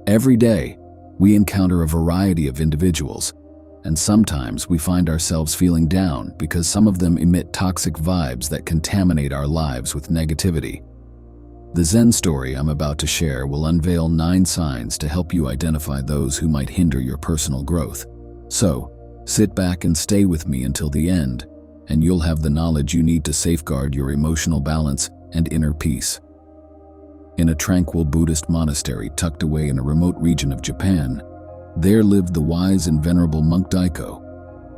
Every day, we encounter a variety of individuals, and sometimes we find ourselves feeling down because some of them emit toxic vibes that contaminate our lives with negativity. The Zen story I'm about to share will unveil 9 signs to help you identify those who might hinder your personal growth. So, sit back and stay with me until the end, and you'll have the knowledge you need to safeguard your emotional balance and inner peace. In a tranquil Buddhist monastery tucked away in a remote region of Japan, there lived the wise and venerable monk Daiko.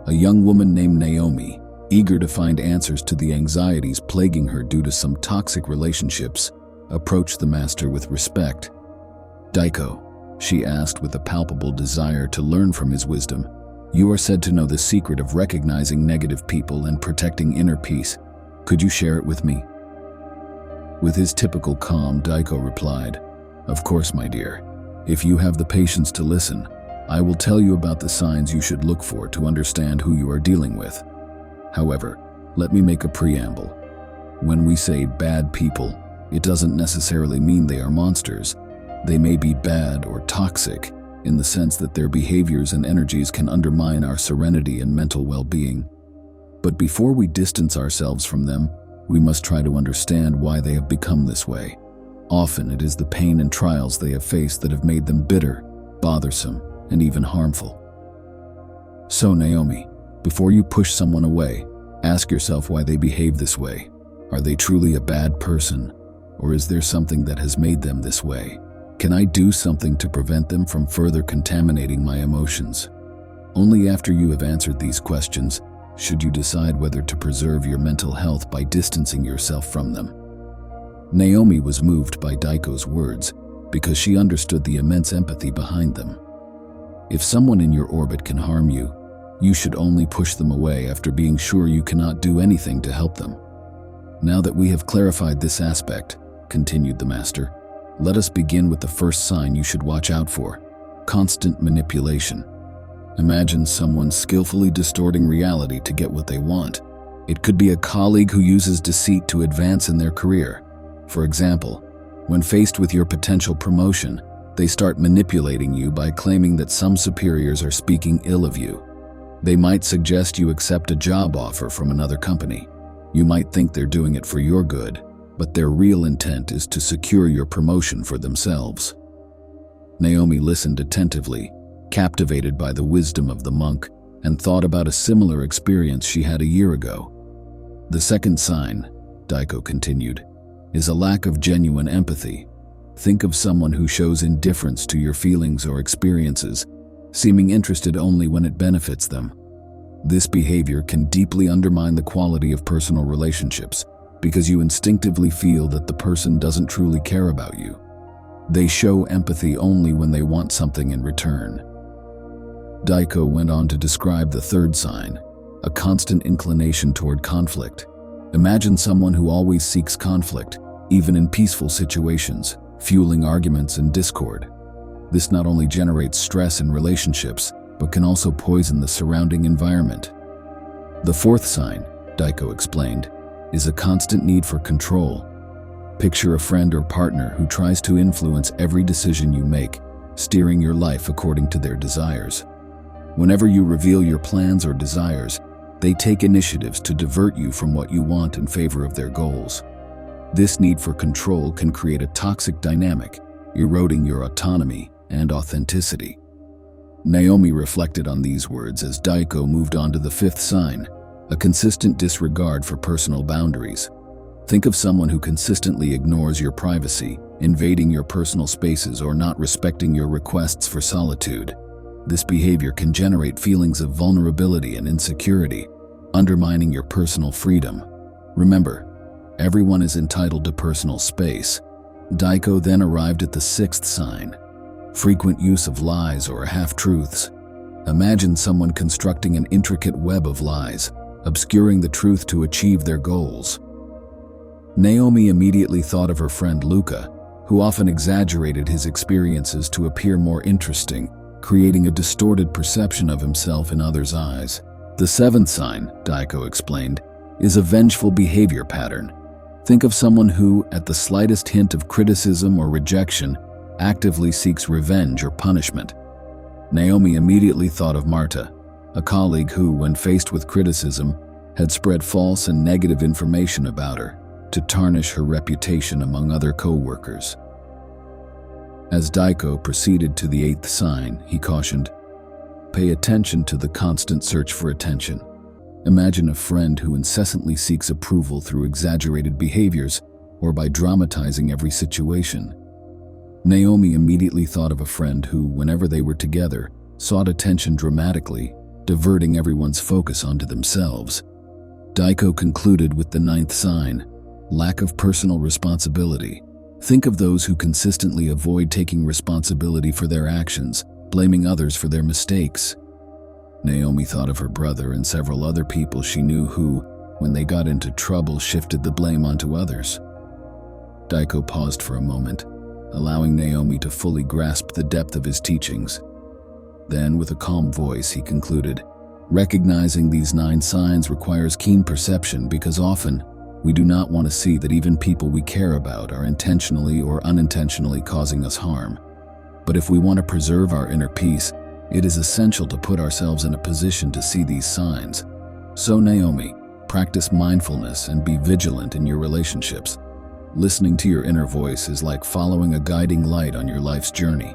A young woman named Naomi, eager to find answers to the anxieties plaguing her due to some toxic relationships, approached the master with respect. "Daiko," she asked with a palpable desire to learn from his wisdom, "you are said to know the secret of recognizing negative people and protecting inner peace. Could you share it with me?" With his typical calm, Daiko replied, "Of course, my dear. If you have the patience to listen, I will tell you about the signs you should look for to understand who you are dealing with. However, let me make a preamble. When we say bad people, it doesn't necessarily mean they are monsters. They may be bad or toxic in the sense that their behaviors and energies can undermine our serenity and mental well-being. But before we distance ourselves from them, we must try to understand why they have become this way. Often it is the pain and trials they have faced that have made them bitter, bothersome, and even harmful. So Naomi, before you push someone away, ask yourself why they behave this way. Are they truly a bad person? Or is there something that has made them this way? Can I do something to prevent them from further contaminating my emotions? Only after you have answered these questions should you decide whether to preserve your mental health by distancing yourself from them. Naomi was moved by Daiko's words because she understood the immense empathy behind them. If someone in your orbit can harm you, you should only push them away after being sure you cannot do anything to help them. Now that we have clarified this aspect, continued the master, let us begin with the first sign you should watch out for: constant manipulation. Imagine someone skillfully distorting reality to get what they want. It could be a colleague who uses deceit to advance in their career. For example, when faced with your potential promotion, they start manipulating you by claiming that some superiors are speaking ill of you. They might suggest you accept a job offer from another company. You might think they're doing it for your good, but their real intent is to secure your promotion for themselves. Naomi listened attentively, captivated by the wisdom of the monk, and thought about a similar experience she had a year ago. The second sign, Daiko continued, is a lack of genuine empathy. Think of someone who shows indifference to your feelings or experiences, seeming interested only when it benefits them. This behavior can deeply undermine the quality of personal relationships because you instinctively feel that the person doesn't truly care about you. They show empathy only when they want something in return. Daiko went on to describe the third sign, a constant inclination toward conflict. Imagine someone who always seeks conflict, even in peaceful situations, fueling arguments and discord. This not only generates stress in relationships, but can also poison the surrounding environment. The fourth sign, Daiko explained, is a constant need for control. Picture a friend or partner who tries to influence every decision you make, steering your life according to their desires. Whenever you reveal your plans or desires, they take initiatives to divert you from what you want in favor of their goals. This need for control can create a toxic dynamic, eroding your autonomy and authenticity. Naomi reflected on these words as Daiko moved on to the fifth sign, a consistent disregard for personal boundaries. Think of someone who consistently ignores your privacy, invading your personal spaces or not respecting your requests for solitude. This behavior can generate feelings of vulnerability and insecurity, undermining your personal freedom. Remember, everyone is entitled to personal space. Daiko then arrived at the sixth sign, frequent use of lies or half-truths. Imagine someone constructing an intricate web of lies, obscuring the truth to achieve their goals. Naomi immediately thought of her friend Luca, who often exaggerated his experiences to appear more interesting, creating a distorted perception of himself in others' eyes. The seventh sign, Daiko explained, is a vengeful behavior pattern. Think of someone who, at the slightest hint of criticism or rejection, actively seeks revenge or punishment. Naomi immediately thought of Marta, a colleague who, when faced with criticism, had spread false and negative information about her to tarnish her reputation among other co-workers. As Daiko proceeded to the 8th sign, he cautioned, "Pay attention to the constant search for attention. Imagine a friend who incessantly seeks approval through exaggerated behaviors or by dramatizing every situation." Naomi immediately thought of a friend who, whenever they were together, sought attention dramatically, diverting everyone's focus onto themselves. Daiko concluded with the 9th sign, lack of personal responsibility. Think of those who consistently avoid taking responsibility for their actions, blaming others for their mistakes. Naomi thought of her brother and several other people she knew who, when they got into trouble, shifted the blame onto others. Daiko paused for a moment, allowing Naomi to fully grasp the depth of his teachings. Then, with a calm voice, he concluded, recognizing these 9 signs requires keen perception because often we do not want to see that even people we care about are intentionally or unintentionally causing us harm. But if we want to preserve our inner peace, it is essential to put ourselves in a position to see these signs. So Naomi, practice mindfulness and be vigilant in your relationships. Listening to your inner voice is like following a guiding light on your life's journey.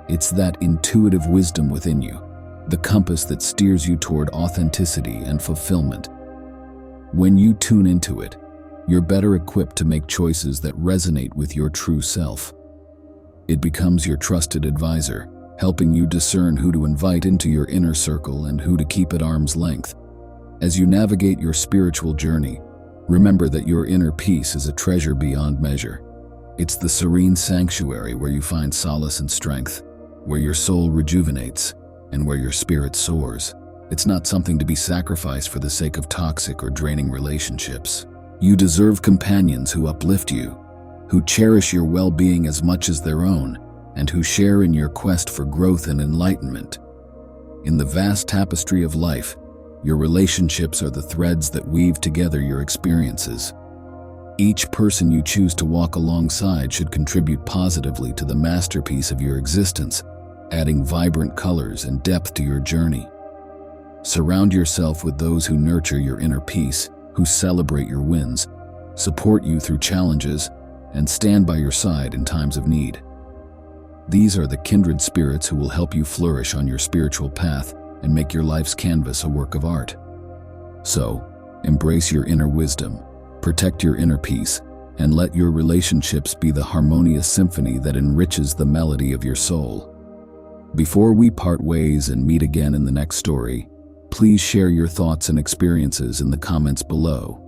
It's that intuitive wisdom within you, the compass that steers you toward authenticity and fulfillment. When you tune into it, you're better equipped to make choices that resonate with your true self. It becomes your trusted advisor, helping you discern who to invite into your inner circle and who to keep at arm's length. As you navigate your spiritual journey, remember that your inner peace is a treasure beyond measure. It's the serene sanctuary where you find solace and strength, where your soul rejuvenates, and where your spirit soars. It's not something to be sacrificed for the sake of toxic or draining relationships. You deserve companions who uplift you, who cherish your well-being as much as their own, and who share in your quest for growth and enlightenment. In the vast tapestry of life, your relationships are the threads that weave together your experiences. Each person you choose to walk alongside should contribute positively to the masterpiece of your existence, adding vibrant colors and depth to your journey. Surround yourself with those who nurture your inner peace, who celebrate your wins, support you through challenges, and stand by your side in times of need. These are the kindred spirits who will help you flourish on your spiritual path and make your life's canvas a work of art. So, embrace your inner wisdom, protect your inner peace, and let your relationships be the harmonious symphony that enriches the melody of your soul. Before we part ways and meet again in the next story, please share your thoughts and experiences in the comments below.